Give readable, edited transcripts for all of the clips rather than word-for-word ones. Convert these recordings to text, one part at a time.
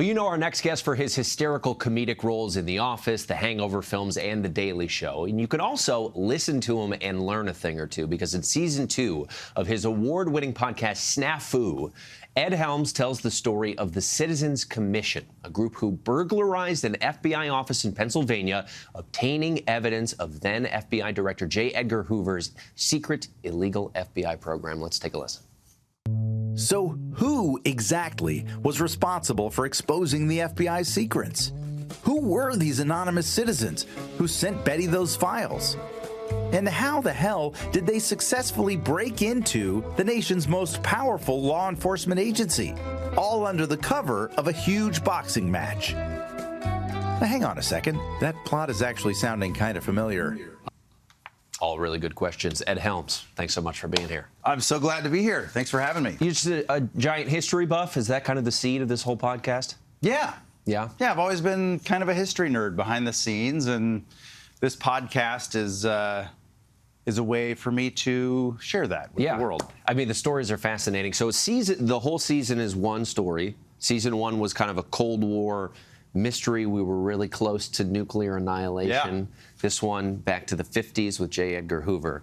Well, you know our next guest for his hysterical comedic roles in The Office, The Hangover films, and The Daily Show. And you can also listen to him and learn a thing or two, because in season 2 of his award-winning podcast, Snafu, Ed Helms tells the story of the Citizens Commission, a group who burglarized an FBI office in Pennsylvania, obtaining evidence of then FBI Director J. Edgar Hoover's secret illegal FBI program. Let's take a listen. So who exactly was responsible for exposing the FBI's secrets? Who were these anonymous citizens who sent Betty those files? And how the hell did they successfully break into the nation's most powerful law enforcement agency, all under the cover of a huge boxing match? Now, hang on a second. That plot is actually sounding kind of familiar. All really good questions. Ed Helms, thanks so much for being here. I'm so glad to be here. Thanks for having me. You're just a giant history buff? Is that kind of the seed of this whole podcast? Yeah. Yeah? Yeah, I've always been kind of a history nerd behind the scenes, and this podcast is a way for me to share that with the world. I mean, the stories are fascinating. So the whole season is one story. Season 1 was kind of a Cold War mystery. We were really close to nuclear annihilation. Yeah. This one, back to the 50s with J. Edgar Hoover.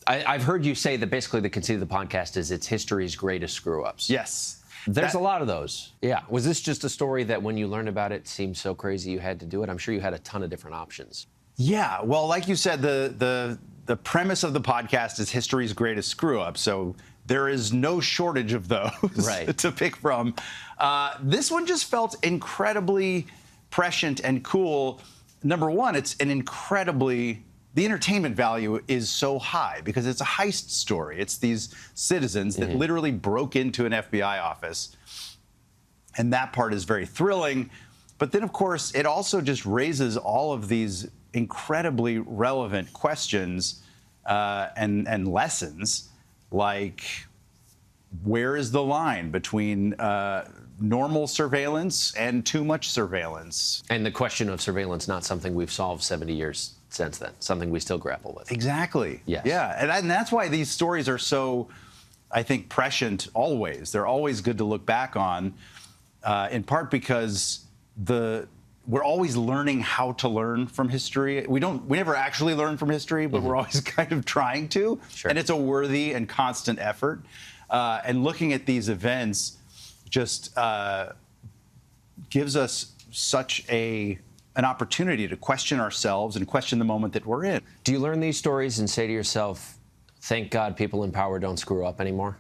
I've heard you say that basically the conceit of the podcast is it's history's greatest screw-ups. Yes. There's a lot of those. Yeah. Was this just a story that when you learned about it seemed so crazy you had to do it? I'm sure you had a ton of different options. Yeah. Well, like you said, the premise of the podcast is history's greatest screw-up. So there is no shortage of those to pick from. This one just felt incredibly prescient and cool. Number one, it's an the entertainment value is so high because it's a heist story. It's these citizens that literally broke into an FBI office. And that part is very thrilling. But then, of course, it also just raises all of these incredibly relevant questions and lessons, like where is the line between normal surveillance and too much surveillance? And the question of surveillance, not something we've solved 70 years since then, something we still grapple with. Exactly. Yes. Yeah, and that's why these stories are so, I think, prescient always. They're always good to look back on, in part because we're always learning how to learn from history. We never actually learn from history, but we're always kind of trying to. Sure. And it's a worthy and constant effort. And looking at these events just gives us such an opportunity to question ourselves and question the moment that we're in. Do you learn these stories and say to yourself, thank God people in power don't screw up anymore?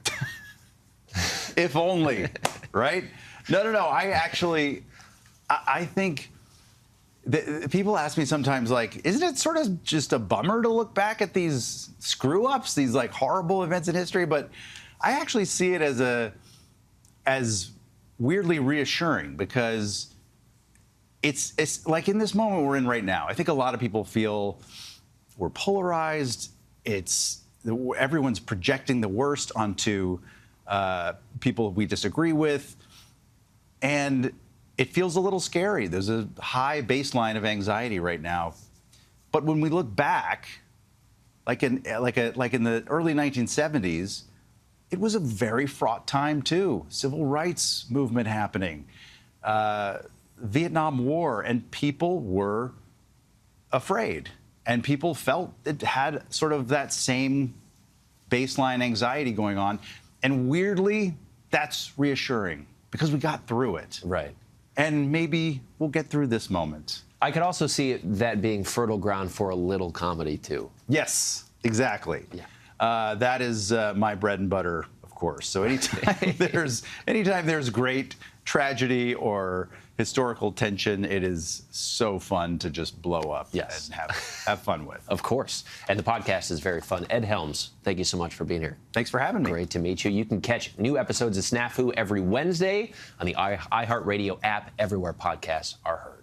If only, right? No. I think people ask me sometimes, like, isn't it sort of just a bummer to look back at these screw-ups, these like horrible events in history? But I actually see it as weirdly reassuring, because it's like in this moment we're in right now, I think a lot of people feel we're polarized. Everyone's projecting the worst onto people we disagree with, and it feels a little scary. There's a high baseline of anxiety right now. But when we look back, like in the early 1970s, it was a very fraught time too. Civil rights movement happening, Vietnam War, and people were afraid. And people felt it had sort of that same baseline anxiety going on. And weirdly, that's reassuring because we got through it. Right. And maybe we'll get through this moment. I could also see that being fertile ground for a little comedy, too. Yes, exactly. Yeah. That is my bread and butter, of course. So anytime there's great tragedy or historical tension, it is so fun to just blow up and have fun with. Of course. And the podcast is very fun. Ed Helms, thank you so much for being here. Thanks for having me. Great to meet you. You can catch new episodes of Snafu every Wednesday on the iHeartRadio app, everywhere podcasts are heard.